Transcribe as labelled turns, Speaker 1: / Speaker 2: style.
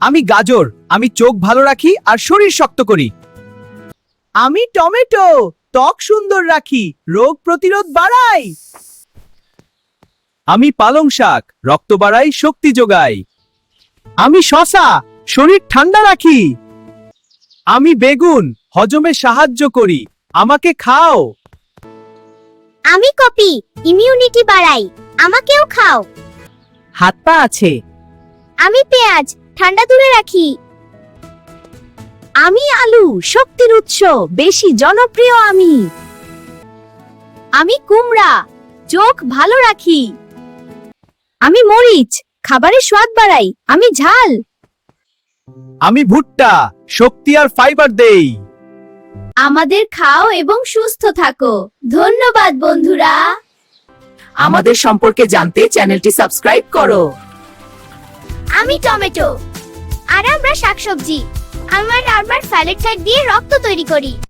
Speaker 1: আমি গাজর, আমি চোখ ভালো রাখি আর শরীর শক্ত করি। আমি টমেটো, ত্বক সুন্দর রাখি, রোগ প্রতিরোধ বাড়াই। আমি পালং শাক, রক্ত বাড়াই, শক্তি যোগাই। আমি শসা, শরীর ঠান্ডা রাখি। আমি বেগুন, হজমে সাহায্য করি, আমাকে খাও।
Speaker 2: আমি কপি, ইমিউনিটি বাড়াই, আমাকেও খাও।
Speaker 1: হাত পা আছে।
Speaker 2: আমি পেঁয়াজ, ঠান্ডা দূরে রাখি। আমি আলু, শক্তির উৎস, বেশি জনপ্রিয় আমি। আমি কুমড়া, চোখ ভালো রাখি। আমি মরিচ, খাবারের স্বাদ বাড়াই, আমি ঝাল।
Speaker 1: আমি ভুট্টা, শক্তি আর ফাইবার দেই।
Speaker 2: আমাদের খাও এবং সুস্থ থাকো। ধন্যবাদ বন্ধুরা।
Speaker 3: আমাদের সম্পর্কে জানতে চ্যানেলটি সাবস্ক্রাইব করো।
Speaker 2: আমি টমেটো, আর আমরা শাকসবজি। আমার স্যালাড দিয়ে রক্ত তৈরি করি।